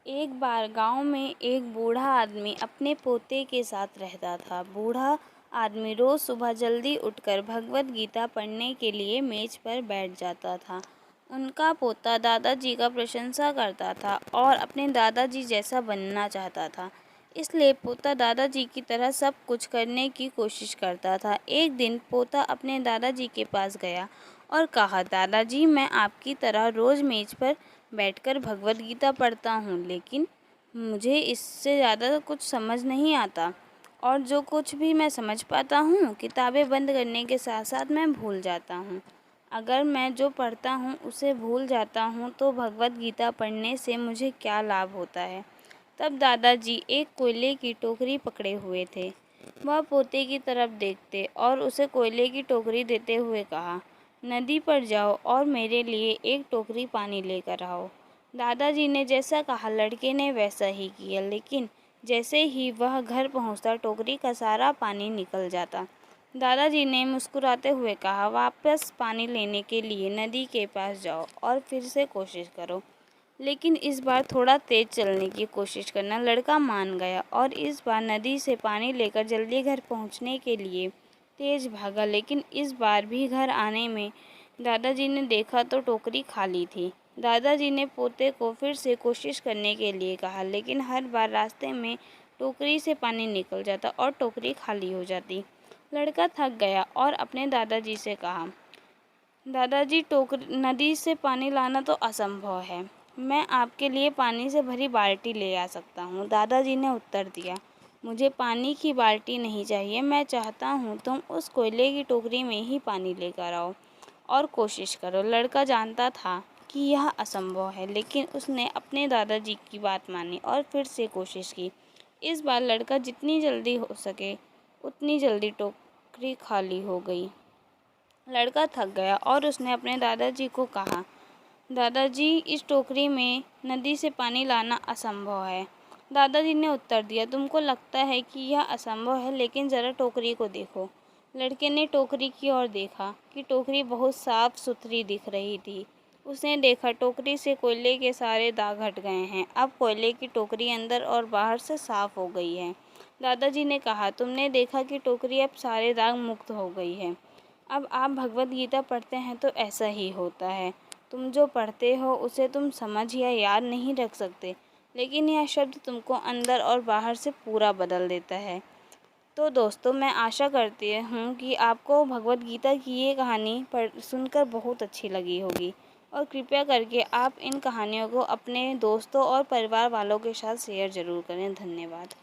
एक बार गांव में एक बूढ़ा आदमी अपने पोते के साथ रहता था। बूढ़ा आदमी रोज सुबह जल्दी उठकर भगवत गीता पढ़ने के लिए मेज पर बैठ जाता था। उनका पोता दादाजी का प्रशंसा करता था और अपने दादाजी जैसा बनना चाहता था। इसलिए पोता दादाजी की तरह सब कुछ करने की कोशिश करता था। एक दिन पोता अपने दादाजी के पास गया और कहा, दादाजी, मैं आपकी तरह रोज़ मेज पर बैठकर भगवत गीता पढ़ता हूँ, लेकिन मुझे इससे ज़्यादा कुछ समझ नहीं आता और जो कुछ भी मैं समझ पाता हूँ किताबें बंद करने के साथ साथ मैं भूल जाता हूँ। अगर मैं जो पढ़ता हूँ उसे भूल जाता हूँ तो भगवत गीता पढ़ने से मुझे क्या लाभ होता है। तब दादाजी एक कोयले की टोकरी पकड़े हुए थे। वह पोते की तरफ देखते और उसे कोयले की टोकरी देते हुए कहा, नदी पर जाओ और मेरे लिए एक टोकरी पानी लेकर आओ। दादाजी ने जैसा कहा लड़के ने वैसा ही किया, लेकिन जैसे ही वह घर पहुंचता टोकरी का सारा पानी निकल जाता। दादाजी ने मुस्कुराते हुए कहा, वापस पानी लेने के लिए नदी के पास जाओ और फिर से कोशिश करो, लेकिन इस बार थोड़ा तेज चलने की कोशिश करना। लड़का मान गया और इस बार नदी से पानी लेकर जल्दी घर पहुंचने के लिए तेज भागा, लेकिन इस बार भी घर आने में दादाजी ने देखा तो टोकरी खाली थी। दादाजी ने पोते को फिर से कोशिश करने के लिए कहा, लेकिन हर बार रास्ते में टोकरी से पानी निकल जाता और टोकरी खाली हो जाती। लड़का थक गया और अपने दादाजी से कहा, दादाजी, नदी से पानी लाना तो असंभव है। मैं आपके लिए पानी से भरी बाल्टी ले आ सकता हूँ। दादाजी ने उत्तर दिया, मुझे पानी की बाल्टी नहीं चाहिए, मैं चाहता हूँ तुम उस कोयले की टोकरी में ही पानी लेकर आओ और कोशिश करो। लड़का जानता था कि यह असंभव है, लेकिन उसने अपने दादाजी की बात मानी और फिर से कोशिश की। इस बार लड़का जितनी जल्दी हो सके उतनी जल्दी टोकरी खाली हो गई। लड़का थक गया और उसने अपने दादाजी को कहा, दादाजी, इस टोकरी में नदी से पानी लाना असंभव है। दादाजी ने उत्तर दिया, तुमको लगता है कि यह असंभव है, लेकिन ज़रा टोकरी को देखो। लड़के ने टोकरी की ओर देखा कि टोकरी बहुत साफ सुथरी दिख रही थी। उसने देखा टोकरी से कोयले के सारे दाग हट गए हैं। अब कोयले की टोकरी अंदर और बाहर से साफ हो गई है। दादाजी ने कहा, तुमने देखा कि टोकरी अब सारे दाग मुक्त हो गई है। अब आप भगवत गीता पढ़ते हैं तो ऐसा ही होता है। तुम जो पढ़ते हो उसे तुम समझ या याद नहीं रख सकते, लेकिन यह शब्द तुमको अंदर और बाहर से पूरा बदल देता है। तो दोस्तों, मैं आशा करती हूँ कि आपको भगवत गीता की ये कहानी सुनकर बहुत अच्छी लगी होगी और कृपया करके आप इन कहानियों को अपने दोस्तों और परिवार वालों के साथ शेयर ज़रूर करें। धन्यवाद।